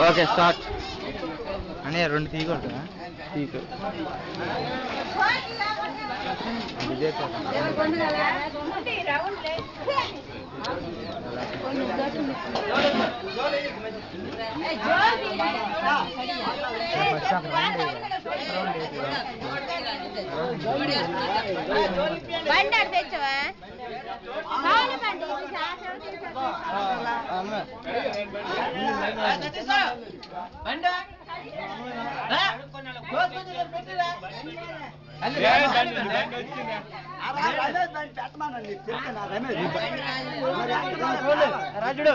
Okay start అని రెండు తీయకూడదా తీకు బండి తెచ్చవా రాజుడు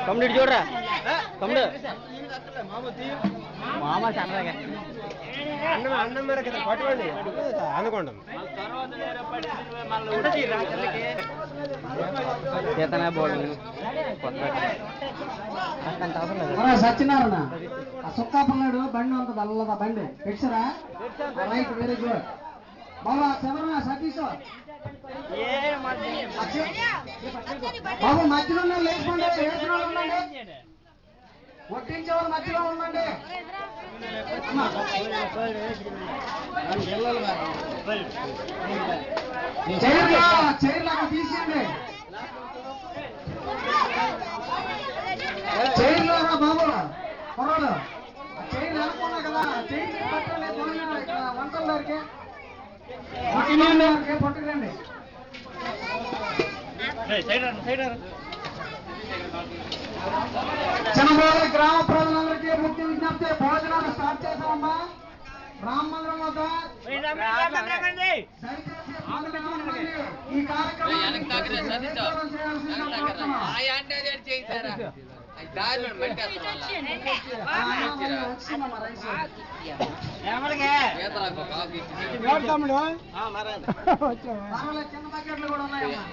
తమ్ముడు చూడరా తమ్ముడు మామ చంద్రగా అన్నం మేర కదా పట్టుకోండి అనుకోండి చేతనే బోర్డు సత్యనారాయణ సుక్కా పన్నాడు బండి ఉంటుంది అల్లదా బండి పెట్టారా రైట్ వెరీ గుడ్ బాబా చంద్రనా సతీష్ బాబు మధ్యలో లేకపోండి వేసిన ఉండండి కొట్టించేవాళ్ళు మధ్యలో ఉండండి చైర్లో తీసేయండి చైర్లో రా బాబు కుర్రాడు చైర్ అనుకున్నా కదా చైర్ పట్టలేదు ఇక్కడ వంటల దగ్గరికి పట్టుకురండి చిన్నబోయి గ్రామ ప్రజలందరికీ ముఖ్య విజ్ఞప్తి భోజనాలు స్టార్ట్ చేశామమ్మా రామ మందిరం వద్ద ఈ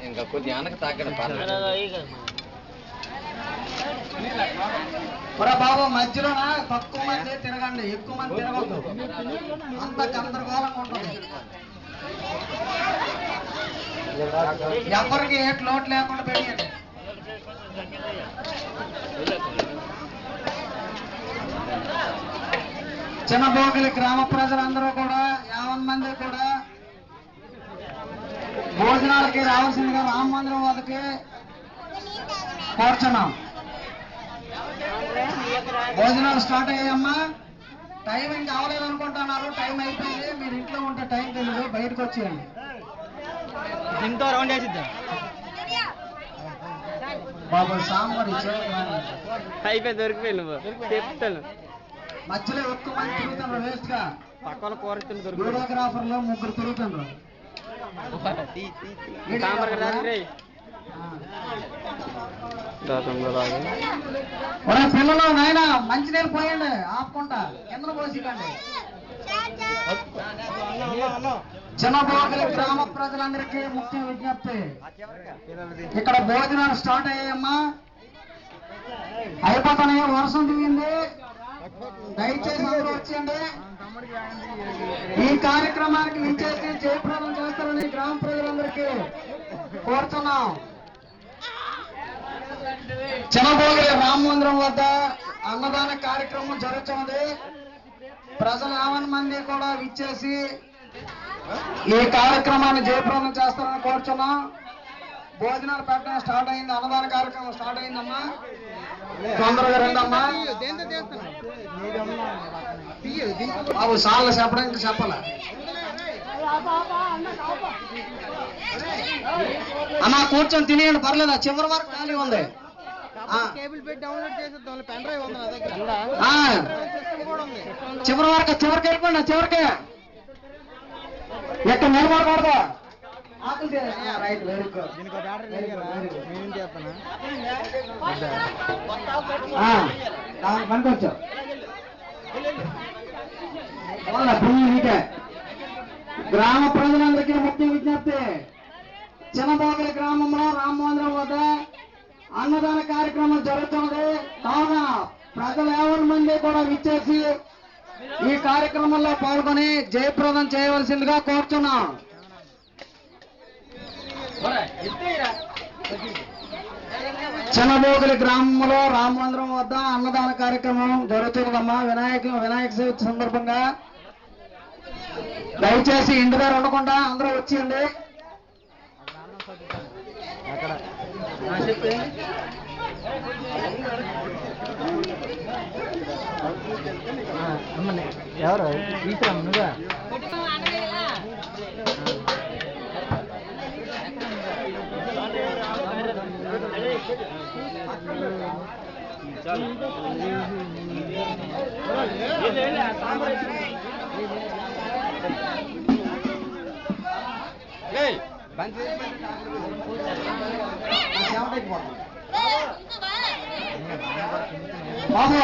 ఇంకా కొద్ది వెనక తాగడం బాబు మధ్యలో తక్కువ మంది తిరగండి ఎక్కువ మంది తిరగద్దు అంత గందరగోళంగా ఉంటుంది ఎవరికి ఏ లోటు లేకుండా పెట్టండి చిన్నబోగిలి గ్రామ ప్రజలందరూ కూడా 50 మంది కూడా భోజనాలకి రావాల్సిందిగా రామ మందిరం వద్దకి కూర్చున్నాం. భోజనాలు స్టార్ట్ అయ్యాయమ్మా. టైం ఇంకా అవ్వలేదు అనుకుంటున్నారు. టైం అయిపోయింది. మీరు ఇంట్లో ఉంటే టైం తెలియదు, బయటకు వచ్చేయండి. దీంతో రౌండ్ వేసిద్దాం బాబు సాంబార్ అయిపోయి దొరికిపోయి నువ్వు చెప్తాను. మధ్యలో ఎక్కువ మంది తిరుగుతున్నారు వేస్ట్ గా. పక్కన కూర వీడియోగ్రాఫర్లు 3 తిరుగుతున్నారు. పిల్లలు నాయన మంచినీళ్ళు పోయండి, ఆపుకుంటా కింద పోసికండి. చిన్నబోగిలి గ్రామ ప్రజలందరికీ ముఖ్య విజ్ఞప్తి, ఇక్కడ భోజనాలు స్టార్ట్ అయ్యాయమ్మా. అయిపోతానే, వర్షం దిగింది. దయచేసి అందరూ వచ్చేయండి. ఈ కార్యక్రమానికి విచ్చేసి జయప్రదం చేస్తారని గ్రామ ప్రజలందరికీ కోరుతున్నాం. చిన్నబోగిలి రామ మందిరం వద్ద అన్నదాన కార్యక్రమం జరుగుతున్నది. ప్రజలు 50 మంది కూడా విచ్చేసి ఈ కార్యక్రమాన్ని జయప్రదం చేస్తారని కోరుతున్నాం. భోజనాలు పెట్టడం స్టార్ట్ అయింది. అన్నదాన కార్యక్రమం స్టార్ట్ అయిందమ్మా. తొందరగా రండమ్మా. బాబు సార్లు చెప్పడానికి చెప్పాలా అమ్మా? కూర్చొని తినేయండి, పర్లేదా? చివరి వరకు ఖాళీ ఉంది. చివరి వరకు చివరికి వెళ్ళిపోండి. చివరికి ఎక్కడ నిలబడకూడదు. Right, very good. పనికొచ్చు నీకే. గ్రామ ప్రజలందరికీ ముఖ్య విజ్ఞప్తి, చిన్నబోగిలి గ్రామంలో రామ మందిరం వద్ద అన్నదాన కార్యక్రమం జరుగుతున్నది. కావున ప్రజలు 50 మంది కూడా విచ్చేసి ఈ కార్యక్రమంలో పాల్గొని జయప్రదం చేయవలసిందిగా కోరుతున్నాం. చిన్నబోగులి గ్రామంలో రామ మందిరం వద్ద అన్నదాన కార్యక్రమం జరుగుతున్నదమ్మా. వినాయక చవితి సందర్భంగా దయచేసి ఇంటి దగ్గర ఉండకుండా అందరూ వచ్చేయండి. ఎవరు తీసుకురాము నువ్వే బాబు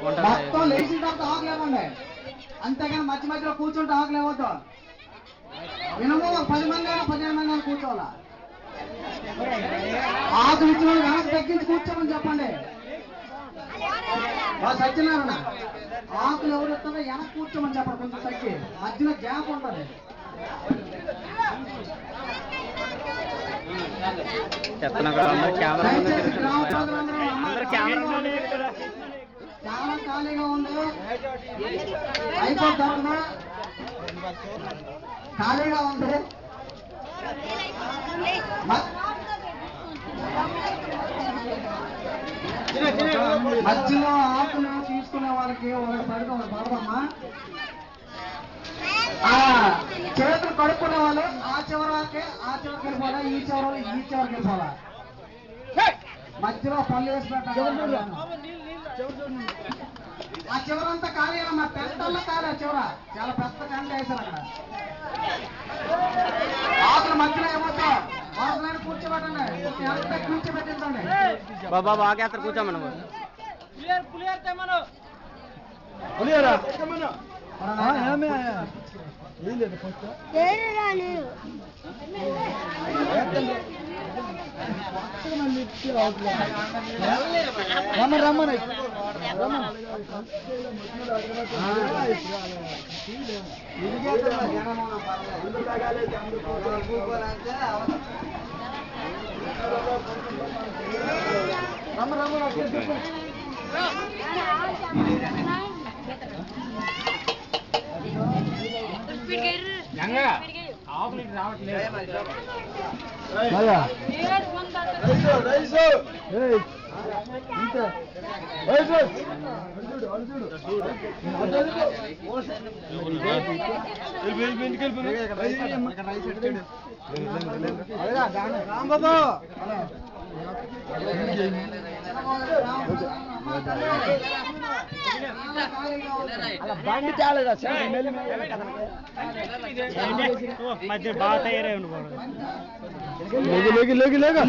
మొత్తం లేచిన తర్వాత ఆకలేమండి, అంతేగాని మధ్య మధ్యలో కూర్చుంటే ఆకలేవద్దు. మినిమం 10 మంది 15 మంది కూర్చోవాలా. ఆకులు ఇచ్చిన వాళ్ళు వెనక్కి తగ్గించి కూర్చోమని చెప్పండి. సత్యనారాయణ ఆకులు ఎవరు ఇస్తారో వెనక్కి కూర్చోమని చెప్పండి, కొంచెం తగ్గి మధ్యలో గ్యాప్ ఉంటుంది. దయచేసి గ్రామ ప్రజలందరూ చాలా ఖాళీగా ఉంది, అయిపోతుందా? ఖాళీగా ఉంది. మధ్యలో ఆకులు తీసుకునే వాళ్ళకి ఒకటి పడదమ్మా. చేతులు కడుక్కునే వాళ్ళు ఆ చివరికి వెళ్ళిపోవాలా, ఈ చివరికి వెళ్ళిపోవాలా. మధ్యలో పళ్ళు వేసినట్టు ఆ చివరంతా ఖాళీ అమ్మా. పెద్దల్లో ఖాళీ చివర చాలా పెద్ద టెంట్ వేశారు అక్కడ. ఆకులు మధ్యలో ఏమవుతా వాసులని కూర్చోబెట్టండి, ఎంత కూర్చోబెట్టించండి. బాబా ఆకేస్తారు కూర్చోమను రమ్మని బండి చాలదా మధ్య బాగా తయారై ఉండి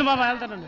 బాబా వెళ్తానండి.